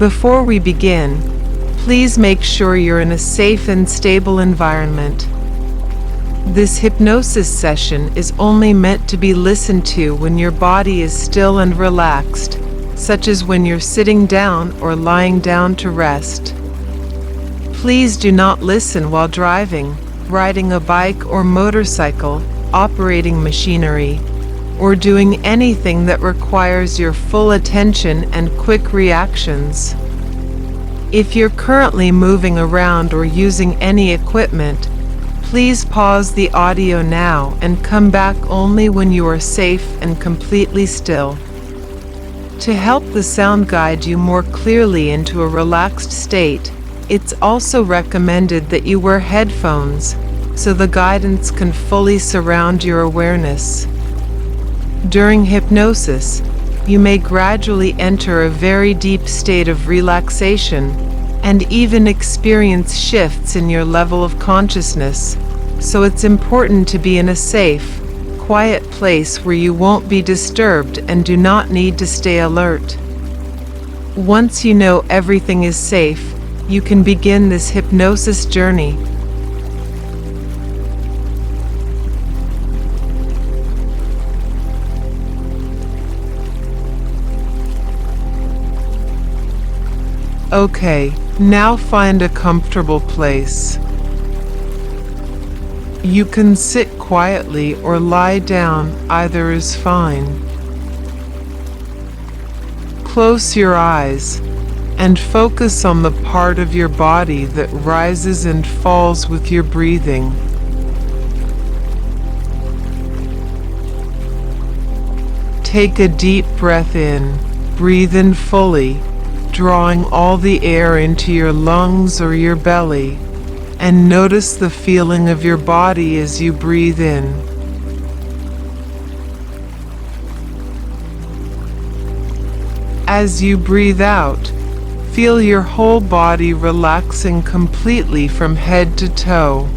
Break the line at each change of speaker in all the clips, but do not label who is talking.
Before we begin, please make sure you're in a safe and stable environment. This hypnosis session is only meant to be listened to when your body is still and relaxed, such as when you're sitting down or lying down to rest. Please do not listen while driving, riding a bike or motorcycle, operating machinery, or doing anything that requires your full attention and quick reactions. If you're currently moving around or using any equipment, please pause the audio now and come back only when you are safe and completely still. To help the sound guide you more clearly into a relaxed state, it's also recommended that you wear headphones so the guidance can fully surround your awareness. During hypnosis, you may gradually enter a very deep state of relaxation and even experience shifts in your level of consciousness, so it's important to be in a safe, quiet place where you won't be disturbed and do not need to stay alert. Once you know everything is safe, you can begin this hypnosis journey. Okay, now find a comfortable place. You can sit quietly or lie down, either is fine. Close your eyes and focus on the part of your body that rises and falls with your breathing. Take a deep breath in, breathe in fully, drawing all the air into your lungs or your belly, and notice the feeling of your body as you breathe in. As you breathe out, feel your whole body relaxing completely from head to toe.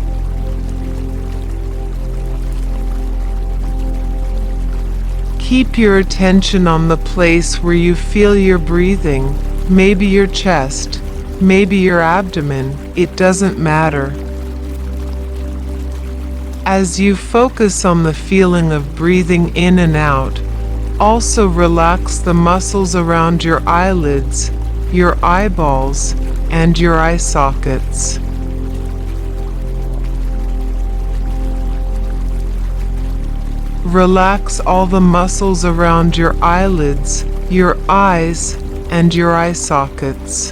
Keep your attention on the place where you feel your breathing. Maybe your chest, maybe your abdomen, it doesn't matter. As you focus on the feeling of breathing in and out, also relax the muscles around your eyelids, your eyeballs, and your eye sockets. Relax all the muscles around your eyelids, your eyes, and your eye sockets.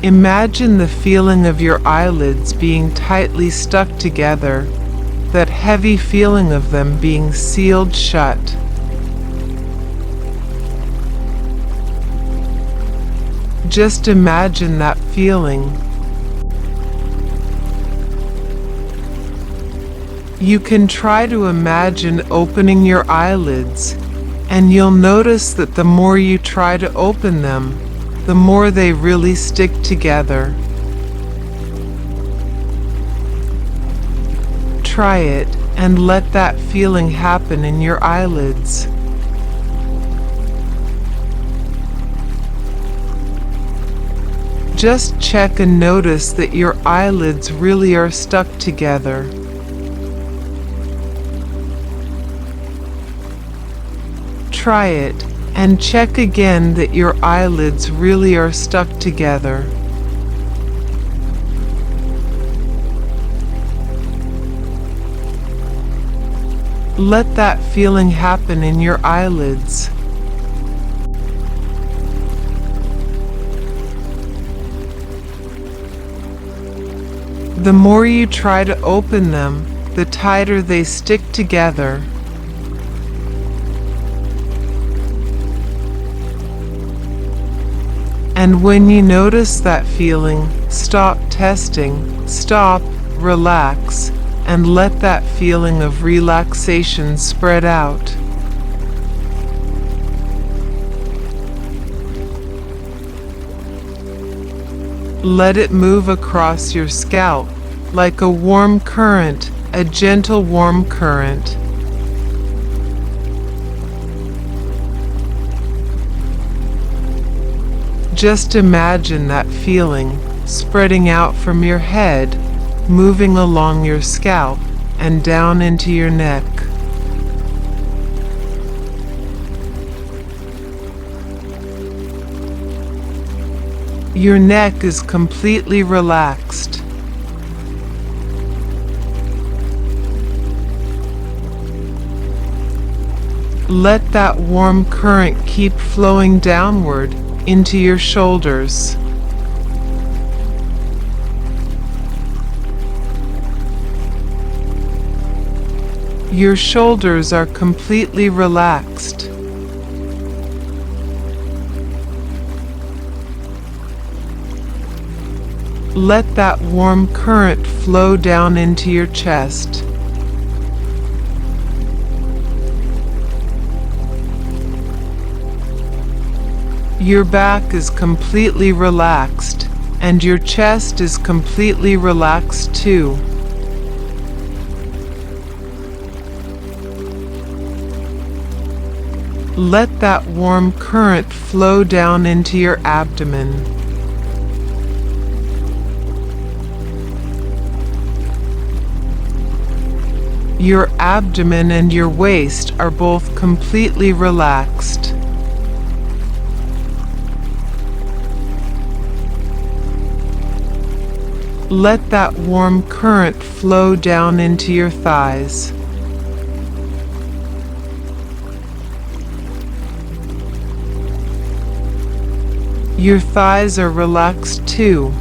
Imagine the feeling of your eyelids being tightly stuck together, that heavy feeling of them being sealed shut. Just imagine that feeling. You can try to imagine opening your eyelids, and you'll notice that the more you try to open them, the more they really stick together. Try it and let that feeling happen in your eyelids. Just check and notice that your eyelids really are stuck together. Try it and check again that your eyelids really are stuck together. Let that feeling happen in your eyelids. The more you try to open them, the tighter they stick together. And when you notice that feeling, stop testing, stop, relax, and let that feeling of relaxation spread out. Let it move across your scalp like a warm current, a gentle warm current. Just imagine that feeling spreading out from your head, moving along your scalp and down into your neck. Your neck is completely relaxed. Let that warm current keep flowing downward into your shoulders. Your shoulders are completely relaxed. Let that warm current flow down into your chest. Your back is completely relaxed, and your chest is completely relaxed too. Let that warm current flow down into your abdomen. Your abdomen and your waist are both completely relaxed. Let that warm current flow down into your thighs. Your thighs are relaxed too.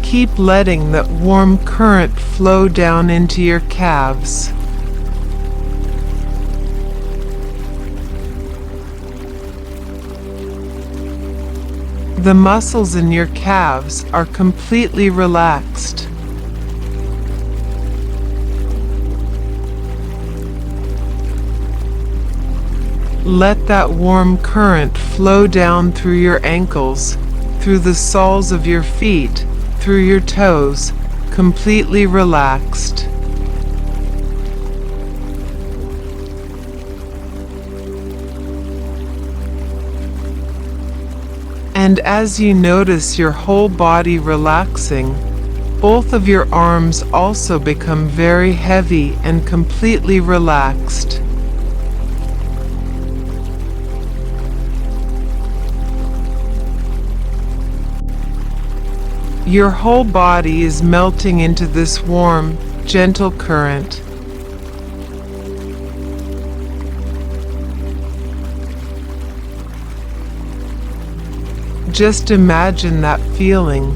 Keep letting that warm current flow down into your calves. The muscles in your calves are completely relaxed. Let that warm current flow down through your ankles, through the soles of your feet, through your toes, completely relaxed. And as you notice your whole body relaxing, both of your arms also become very heavy and completely relaxed. Your whole body is melting into this warm, gentle current. Just imagine that feeling.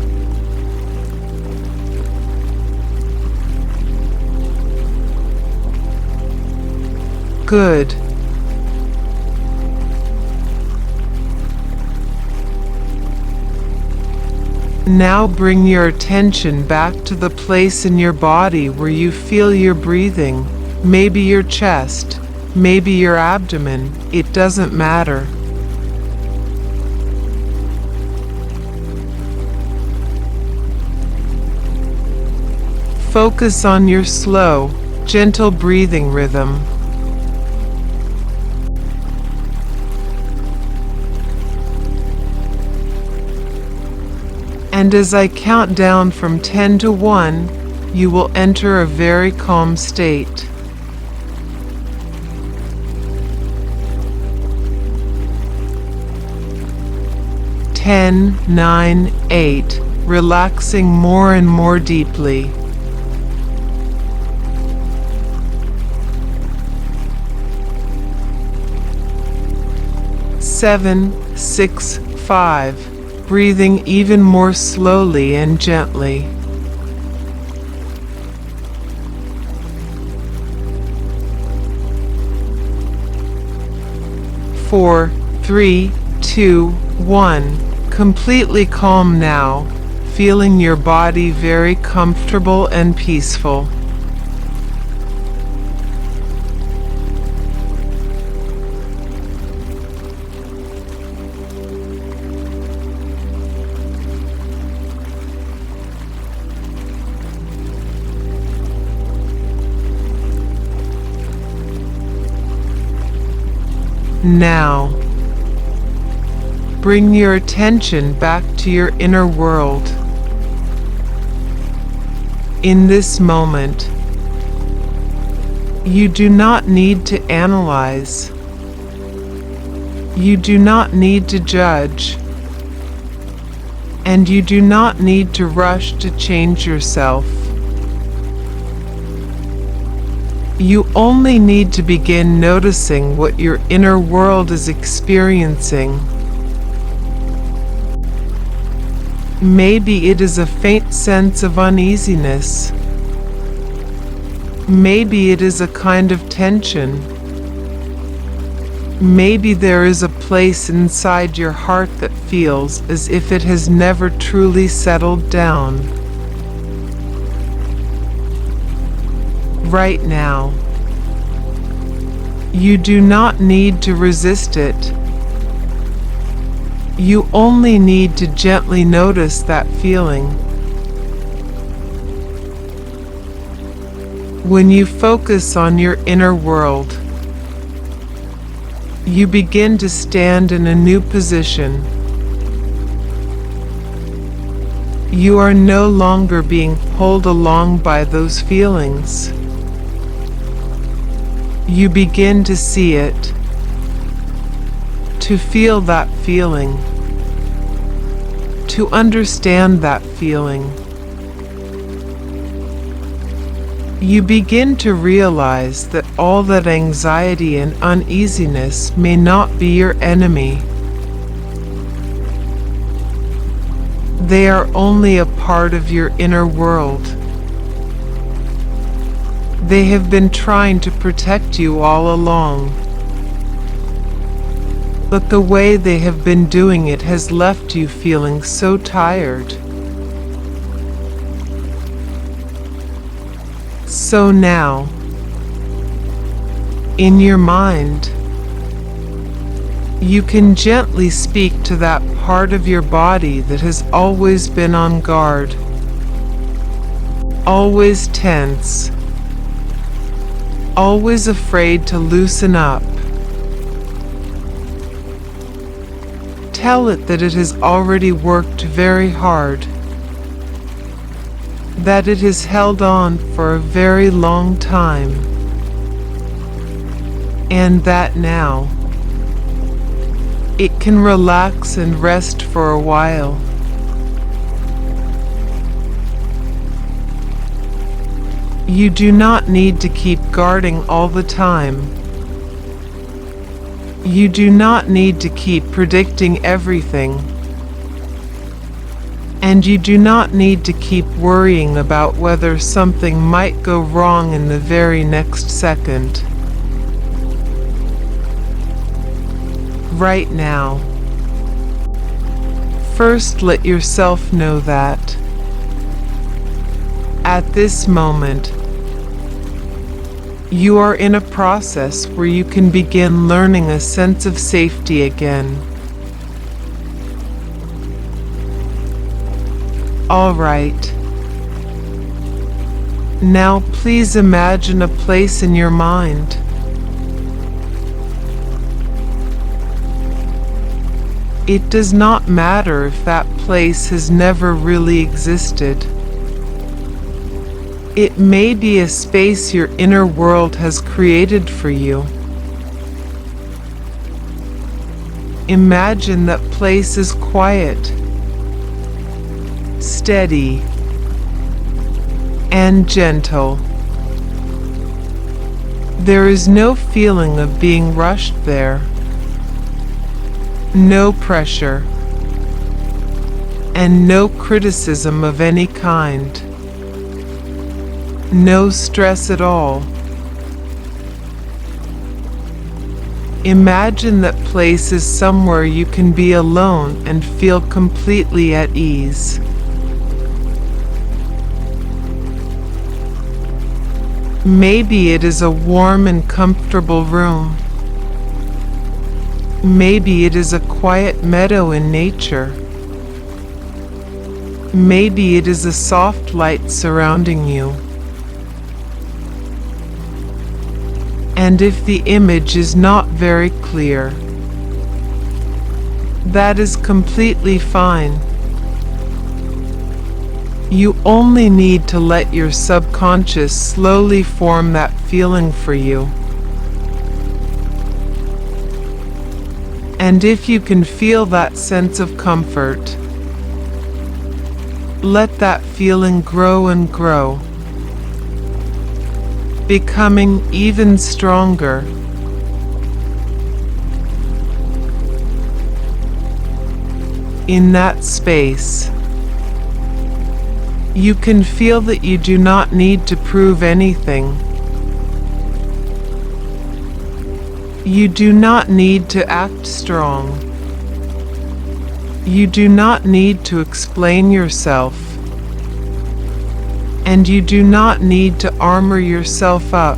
Good. Now bring your attention back to the place in your body where you feel your breathing, maybe your chest, maybe your abdomen, it doesn't matter. Focus on your slow, gentle breathing rhythm. And as I count down from 10 to 1, you will enter a very calm state. 10, 9, 8, relaxing more and more deeply. 7, 6, 5. Breathing even more slowly and gently. 4, 3, 2, 1. Completely calm now, feeling your body very comfortable and peaceful. Now, bring your attention back to your inner world. In this moment, you do not need to analyze. You do not need to judge. And you do not need to rush to change yourself. You only need to begin noticing what your inner world is experiencing. Maybe it is a faint sense of uneasiness. Maybe it is a kind of tension. Maybe there is a place inside your heart that feels as if it has never truly settled down. Right now, you do not need to resist it. You only need to gently notice that feeling. When you focus on your inner world, you begin to stand in a new position. You are no longer being pulled along by those feelings. You begin to see it, to feel that feeling, to understand that feeling. You begin to realize that all that anxiety and uneasiness may not be your enemy. They are only a part of your inner world. They have been trying to protect you all along. But the way they have been doing it has left you feeling so tired. So now, in your mind, you can gently speak to that part of your body that has always been on guard, always tense, always afraid to loosen up. Tell it that it has already worked very hard, that it has held on for a very long time, and that now it can relax and rest for a while. You do not need to keep guarding all the time. You do not need to keep predicting everything. And you do not need to keep worrying about whether something might go wrong in the very next second. Right now, first let yourself know that at this moment, you are in a process where you can begin learning a sense of safety again. All right. Now please imagine a place in your mind. It does not matter if that place has never really existed. It may be a space your inner world has created for you. Imagine that place is quiet, steady, and gentle. There is no feeling of being rushed there, no pressure, and no criticism of any kind. No stress at all. Imagine that place is somewhere you can be alone and feel completely at ease. Maybe it is a warm and comfortable room. Maybe it is a quiet meadow in nature. Maybe it is a soft light surrounding you. And if the image is not very clear, that is completely fine. You only need to let your subconscious slowly form that feeling for you. And if you can feel that sense of comfort, let that feeling grow and grow, becoming even stronger. In that space, you can feel that you do not need to prove anything. You do not need to act strong. You do not need to explain yourself. And you do not need to armor yourself up.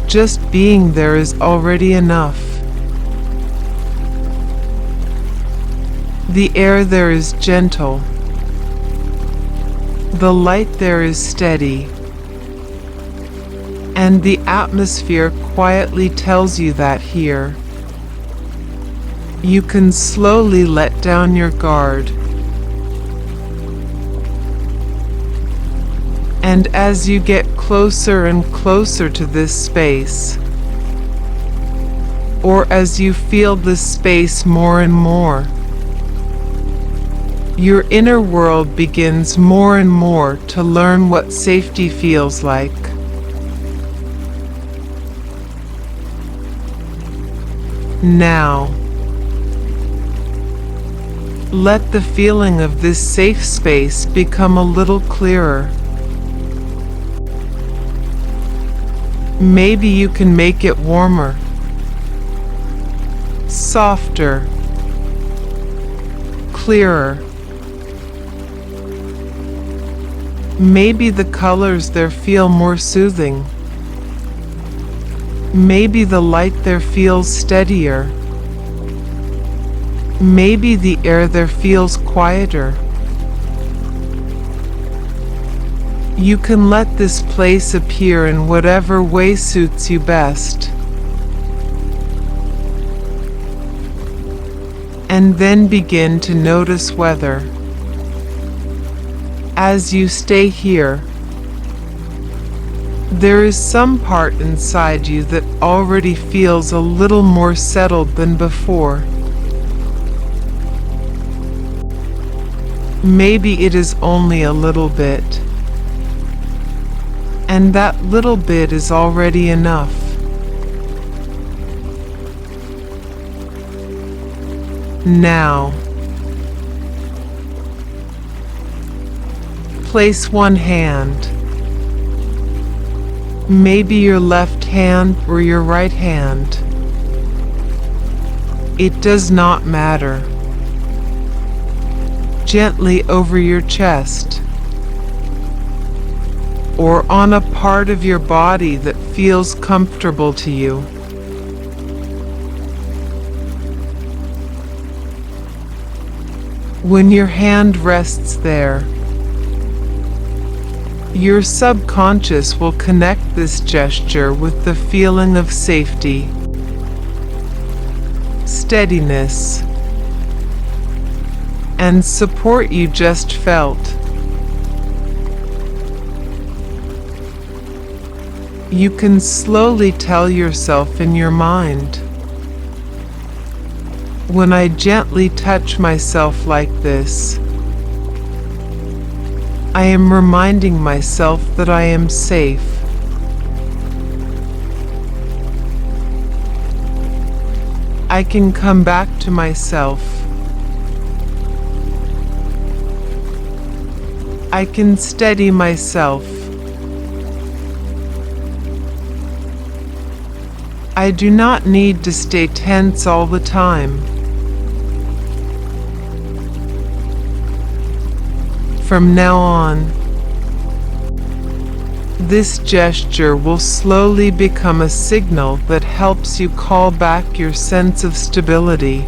Just being there is already enough. The air there is gentle. The light there is steady. And the atmosphere quietly tells you that here, you can slowly let down your guard. And as you get closer and closer to this space, or as you feel this space more and more, your inner world begins more and more to learn what safety feels like. Now, let the feeling of this safe space become a little clearer. Maybe you can make it warmer, softer, clearer. Maybe the colors there feel more soothing. Maybe the light there feels steadier. Maybe the air there feels quieter. You can let this place appear in whatever way suits you best. And then begin to notice whether, as you stay here, there is some part inside you that already feels a little more settled than before. Maybe it is only a little bit, and that little bit is already enough. Now, place one hand, maybe your left hand or your right hand. It does not matter. Gently over your chest, or on a part of your body that feels comfortable to you. When your hand rests there, your subconscious will connect this gesture with the feeling of safety, steadiness, and support you just felt. You can slowly tell yourself in your mind, when I gently touch myself like this, I am reminding myself that I am safe. I can come back to myself. I can steady myself. I do not need to stay tense all the time. From now on, this gesture will slowly become a signal that helps you call back your sense of stability.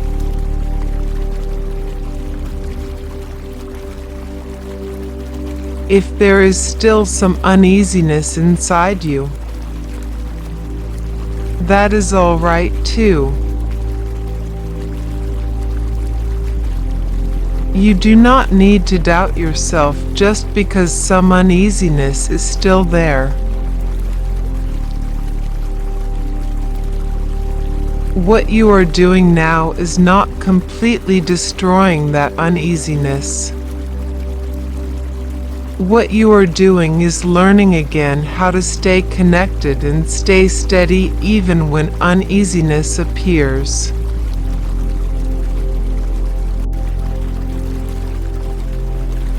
If there is still some uneasiness inside you, that is all right too. You do not need to doubt yourself just because some uneasiness is still there. What you are doing now is not completely destroying that uneasiness. What you are doing is learning again how to stay connected and stay steady even when uneasiness appears.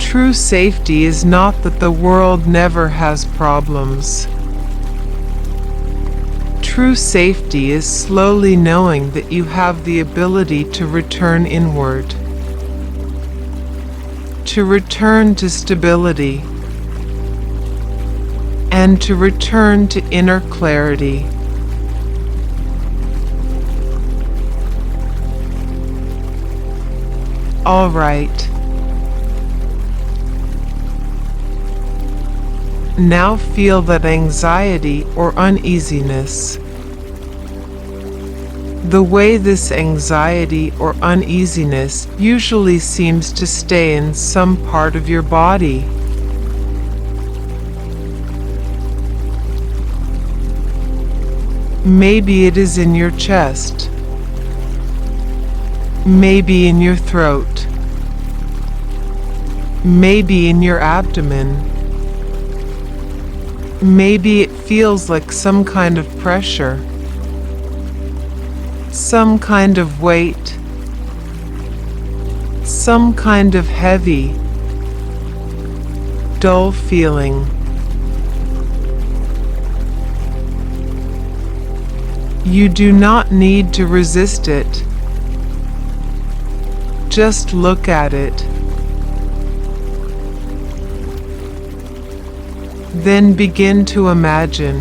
True safety is not that the world never has problems. True safety is slowly knowing that you have the ability to return inward, to return to stability, and to return to inner clarity. All right. Now feel that anxiety or uneasiness. The way this anxiety or uneasiness usually seems to stay in some part of your body. Maybe it is in your chest. Maybe in your throat. Maybe in your abdomen. Maybe it feels like some kind of pressure, some kind of weight, some kind of heavy, dull feeling. You do not need to resist it. Just look at it. Then begin to imagine.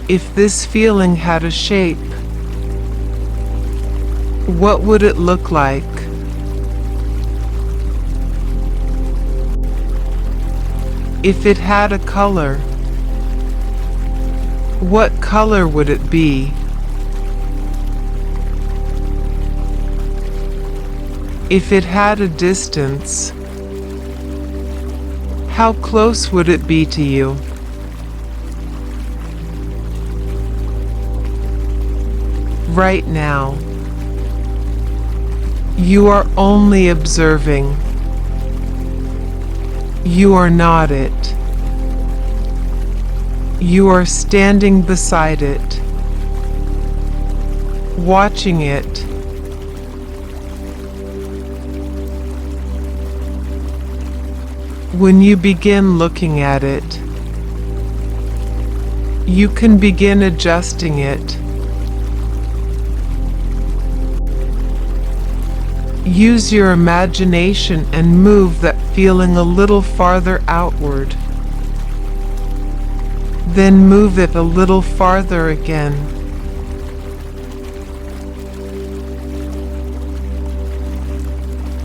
If this feeling had a shape, what would it look like? If it had a color, what color would it be? If it had a distance, how close would it be to you? Right now, you are only observing. You are not it. You are standing beside it, watching it. When you begin looking at it, you can begin adjusting it. Use your imagination and move that feeling a little farther outward. Then move it a little farther again.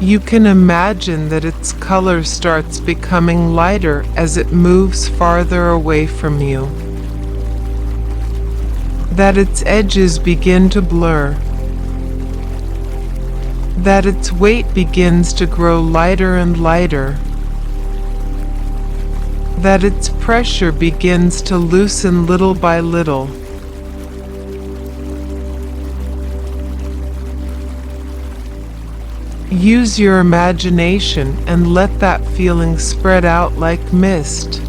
You can imagine that its color starts becoming lighter as it moves farther away from you. That its edges begin to blur. That its weight begins to grow lighter and lighter. That its pressure begins to loosen little by little. Use your imagination and let that feeling spread out like mist.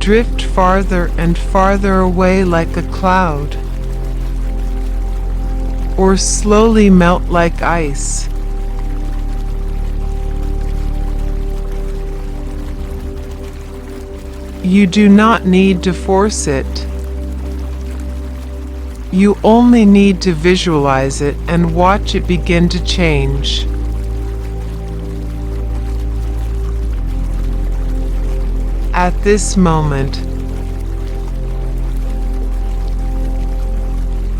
Drift farther and farther away like a cloud, or slowly melt like ice. You do not need to force it. You only need to visualize it and watch it begin to change. At this moment,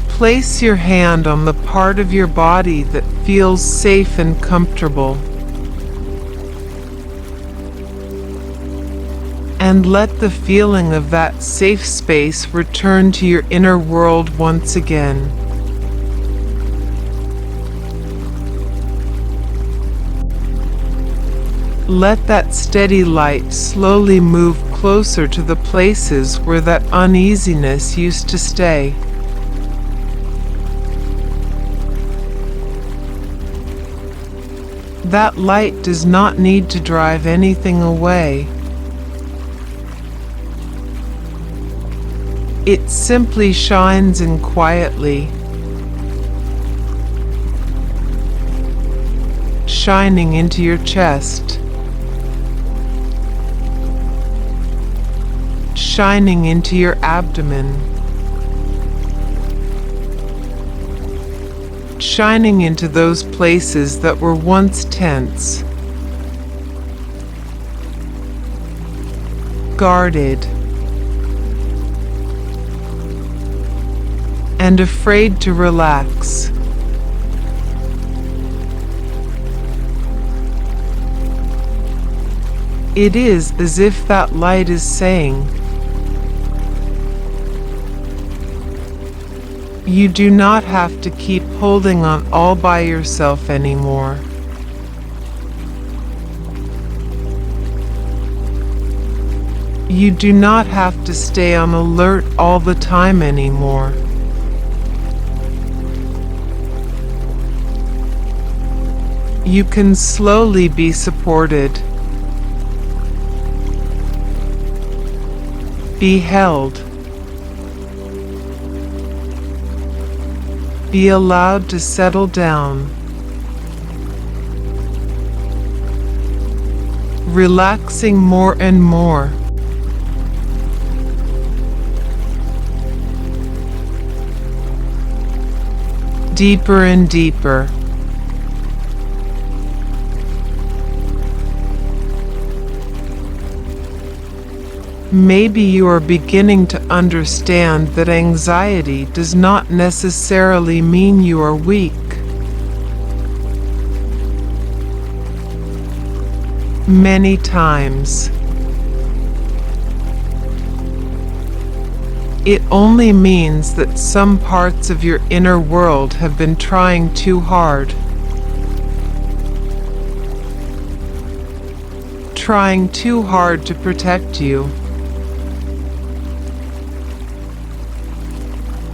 place your hand on the part of your body that feels safe and comfortable. and let the feeling of that safe space return to your inner world once again. Let that steady light slowly move closer to the places where that uneasiness used to stay. That light does not need to drive anything away. It simply shines in quietly, shining into your chest, shining into your abdomen, shining into those places that were once tense, guarded, and afraid to relax. It is as if that light is saying, you do not have to keep holding on all by yourself anymore. You do not have to stay on alert all the time anymore. You can slowly be supported, be held, be allowed to settle down, relaxing more and more. Deeper and deeper. Maybe you are beginning to understand that anxiety does not necessarily mean you are weak. Many times, it only means that some parts of your inner world have been trying too hard. Trying too hard to protect you.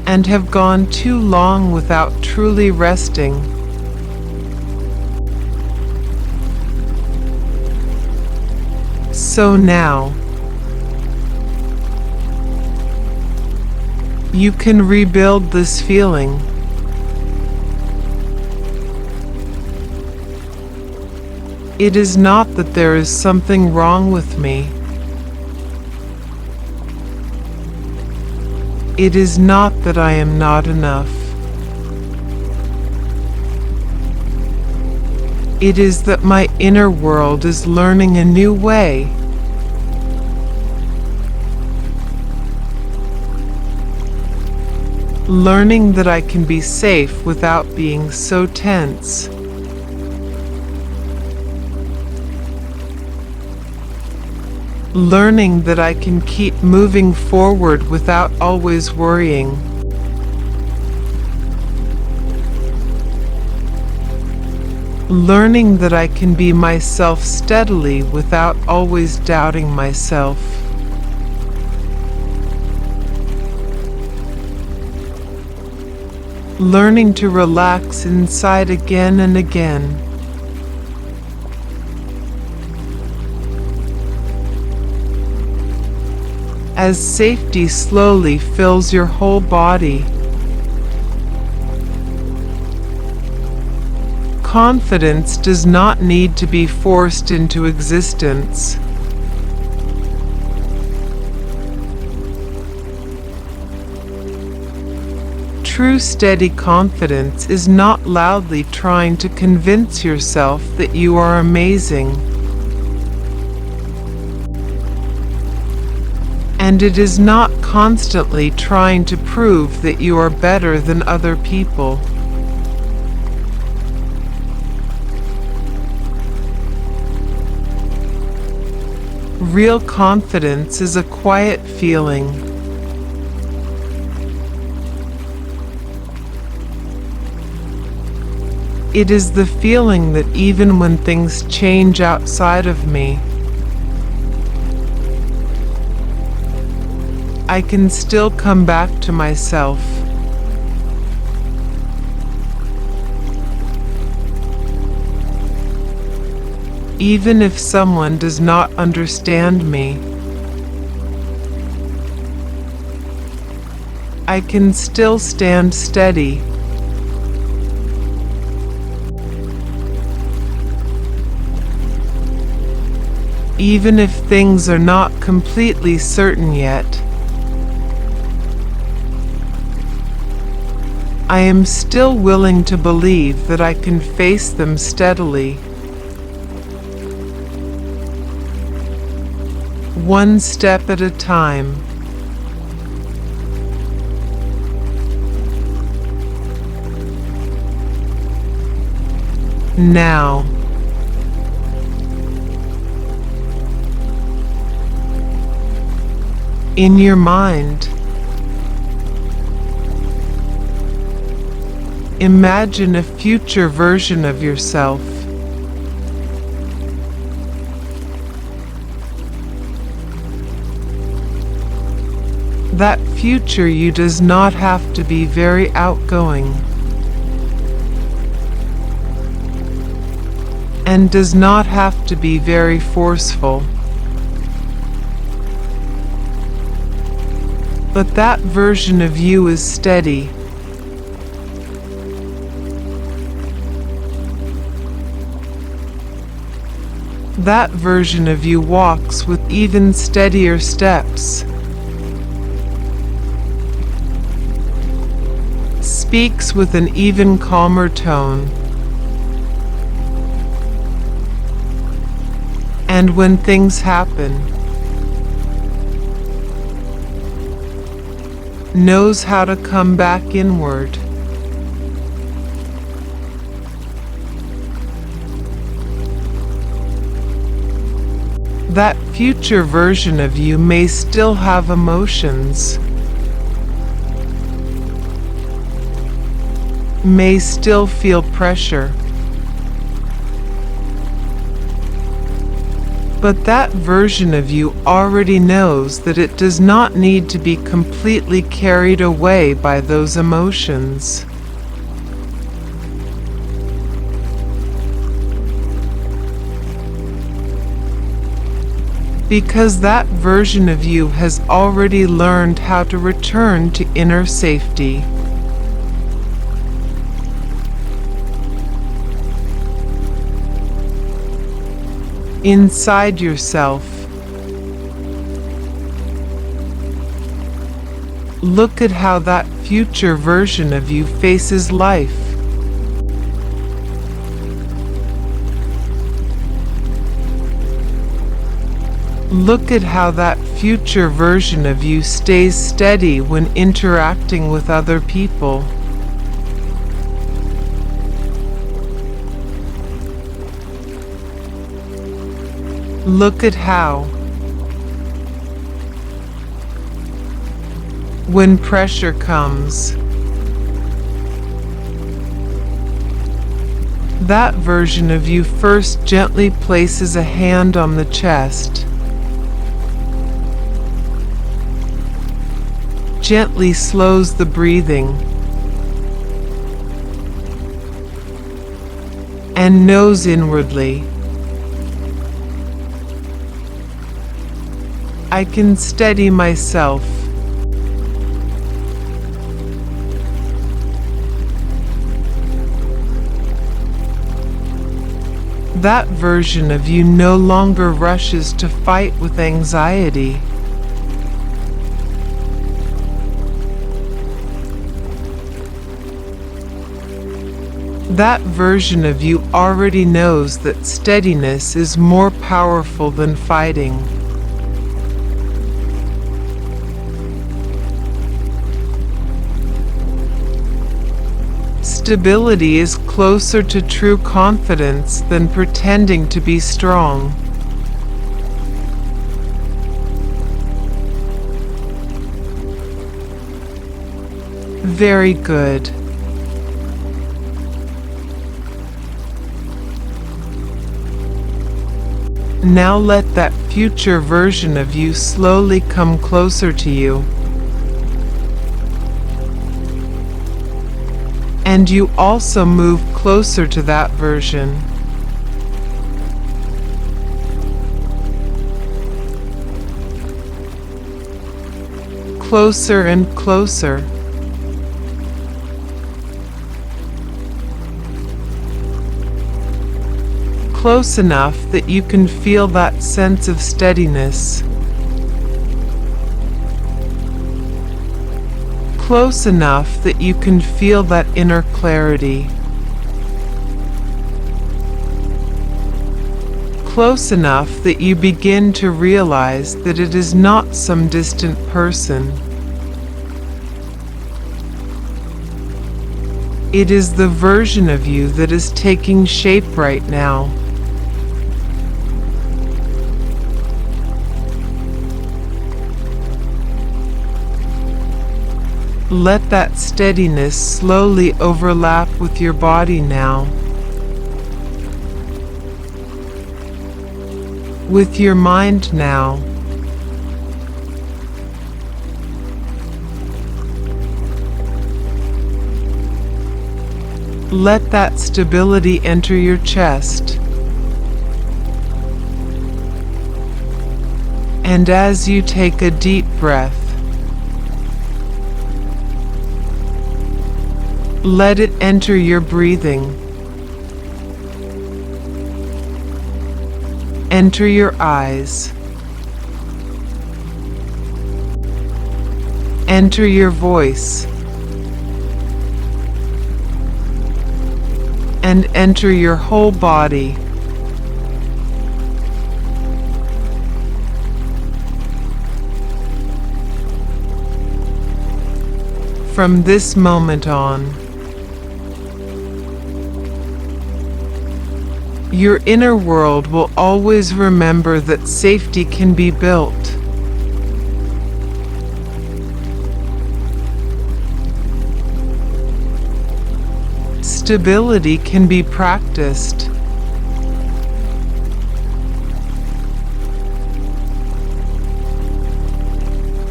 And have gone too long without truly resting. So now, you can rebuild this feeling. It is not that there is something wrong with me. It is not that I am not enough. It is that my inner world is learning a new way. Learning that I can be safe without being so tense. Learning that I can keep moving forward without always worrying. Learning that I can be myself steadily without always doubting myself. Learning to relax inside again and again. As safety slowly fills your whole body. Confidence does not need to be forced into existence. True steady confidence is not loudly trying to convince yourself that you are amazing. And it is not constantly trying to prove that you are better than other people. Real confidence is a quiet feeling. It is the feeling that even when things change outside of me, I can still come back to myself. Even if someone does not understand me, I can still stand steady. Even if things are not completely certain yet, I am still willing to believe that I can face them steadily. One step at a time. Now, in your mind, imagine a future version of yourself. That future you does not have to be very outgoing and does not have to be very forceful. But that version of you is steady. That version of you walks with even steadier steps, speaks with an even calmer tone, and when things happen, knows how to come back inward. That future version of you may still have emotions, may still feel pressure, but that version of you already knows that it does not need to be completely carried away by those emotions. Because that version of you has already learned how to return to inner safety. Inside yourself, look at how that future version of you faces life. Look at how that future version of you stays steady when interacting with other people. Look at how, when pressure comes, that version of you first gently places a hand on the chest, gently slows the breathing, and knows inwardly, I can steady myself. That version of you no longer rushes to fight with anxiety. That version of you already knows that steadiness is more powerful than fighting. Stability is closer to true confidence than pretending to be strong. Very good. Now let that future version of you slowly come closer to you. And you also move closer to that version. Closer and closer. Close enough that you can feel that sense of steadiness. Close enough that you can feel that inner clarity. Close enough that you begin to realize that it is not some distant person. It is the version of you that is taking shape right now. Let that steadiness slowly overlap with your body now. With your mind now. Let that stability enter your chest. And as you take a deep breath, let it enter your breathing. Enter your eyes. Enter your voice. And enter your whole body. From this moment on, your inner world will always remember that safety can be built. Stability can be practiced.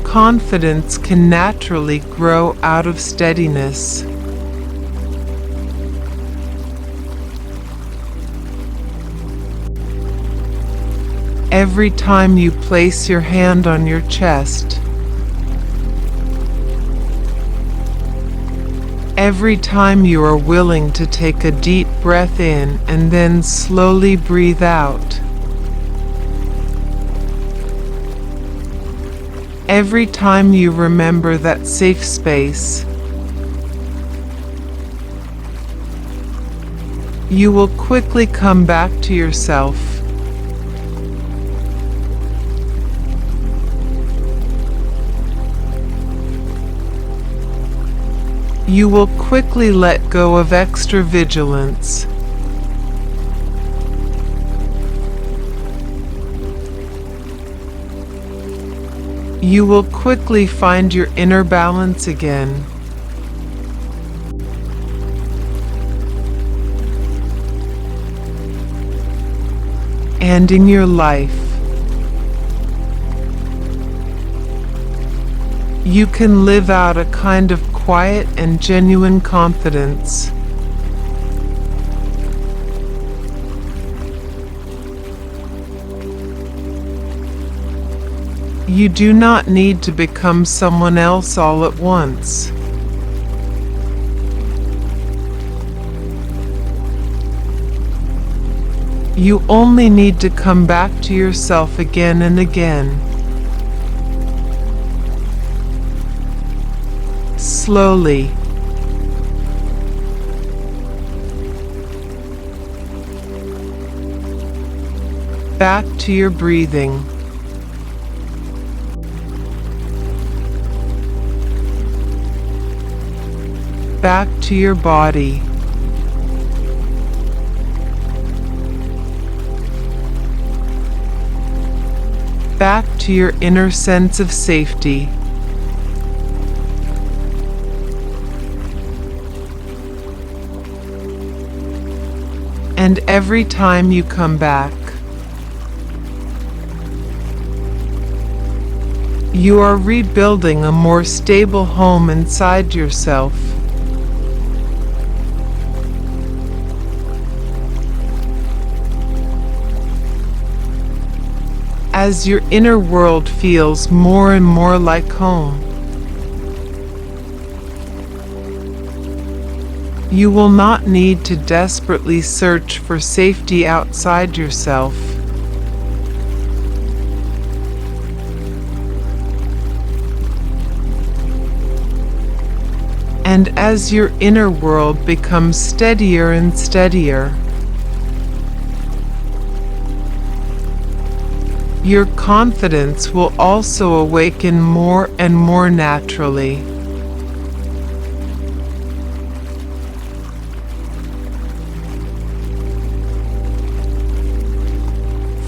Confidence can naturally grow out of steadiness. Every time you place your hand on your chest, every time you are willing to take a deep breath in and then slowly breathe out, every time you remember that safe space, you will quickly come back to yourself. You will quickly let go of extra vigilance. You will quickly find your inner balance again. And in your life, you can live out a kind of quiet and genuine confidence. You do not need to become someone else all at once. You only need to come back to yourself again and again. Slowly. Back to your breathing. Back to your body. Back to your inner sense of safety. And every time you come back, you are rebuilding a more stable home inside yourself. As your inner world feels more and more like home, you will not need to desperately search for safety outside yourself. And as your inner world becomes steadier and steadier, your confidence will also awaken more and more naturally.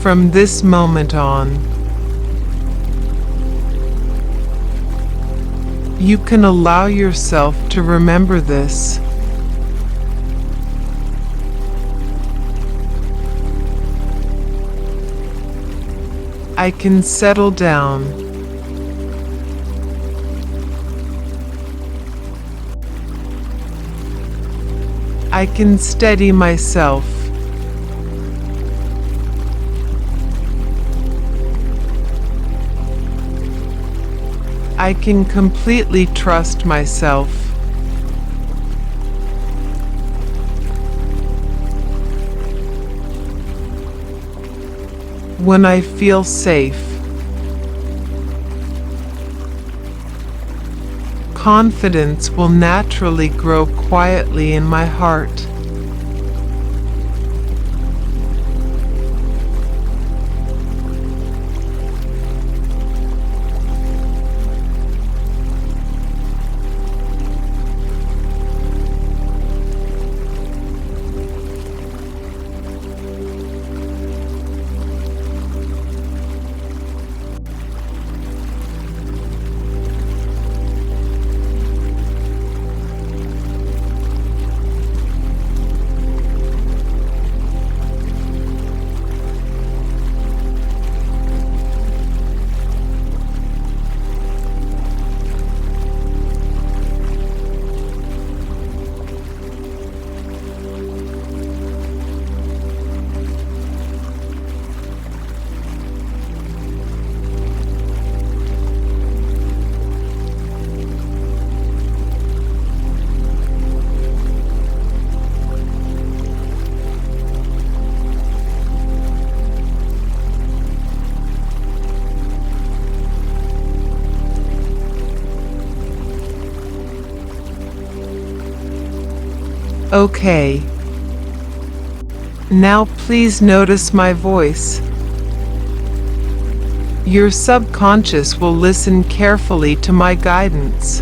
From this moment on, you can allow yourself to remember this. I can settle down. I can steady myself. I can completely trust myself. When I feel safe, confidence will naturally grow quietly in my heart. Okay. Now please notice my voice. Your subconscious will listen carefully to my guidance.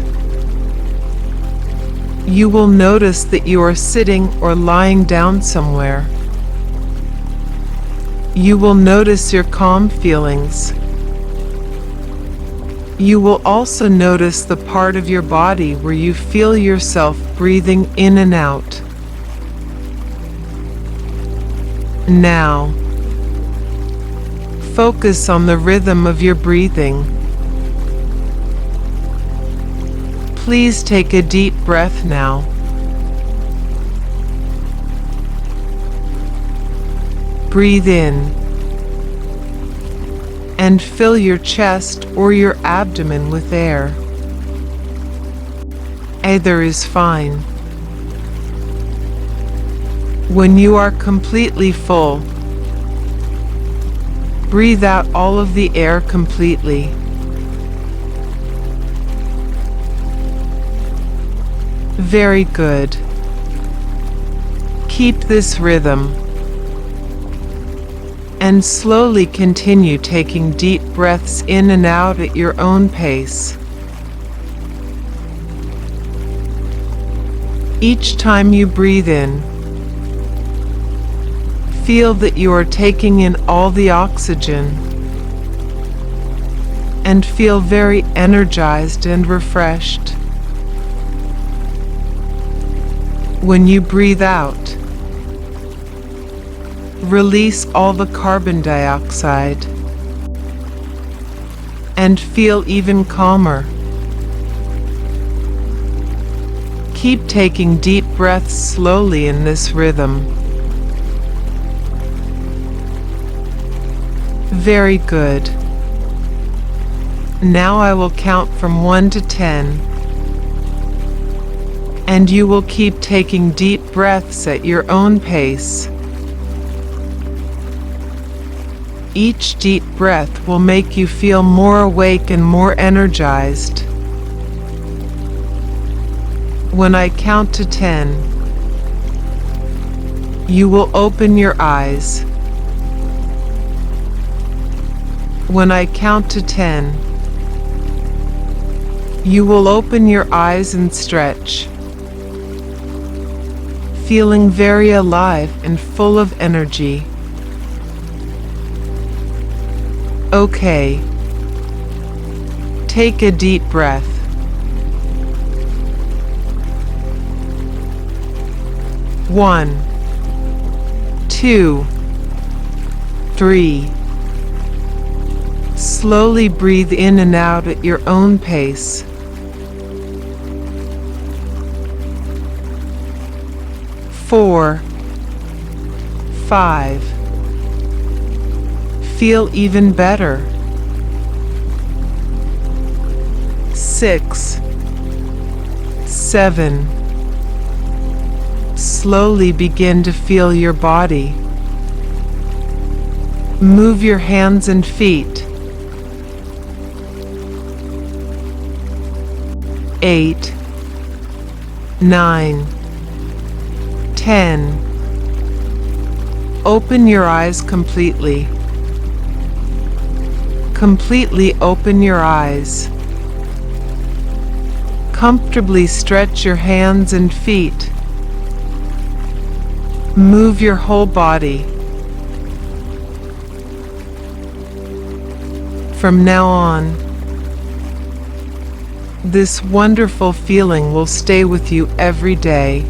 You will notice that you are sitting or lying down somewhere. You will notice your calm feelings. You will also notice the part of your body where you feel yourself breathing in and out. Now, focus on the rhythm of your breathing. Please take a deep breath now. Breathe in and fill your chest or your abdomen with air. Either is fine. When you are completely full, breathe out all of the air completely. Very good. Keep this rhythm. And slowly continue taking deep breaths in and out at your own pace. Each time you breathe in, feel that you are taking in all the oxygen and feel very energized and refreshed. When you breathe out, Release all the carbon dioxide and feel even calmer. Keep taking deep breaths slowly in this rhythm. Very good. Now I will count from 1 to 10, and you will keep taking deep breaths at your own pace. Each deep breath will make you feel more awake and more energized. When I count to 10, you will open your eyes. When I count to 10, you will open your eyes and stretch, feeling very alive and full of energy. Okay. Take a deep breath. 1, 2, 3. Slowly breathe in and out at your own pace. 4, 5. Feel even better. 6, 7. Slowly begin to feel your body. Move your hands and feet. 8, 9, 10. Open your eyes completely. Completely open your eyes. Comfortably stretch your hands and feet. Move your whole body. From now on, this wonderful feeling will stay with you every day.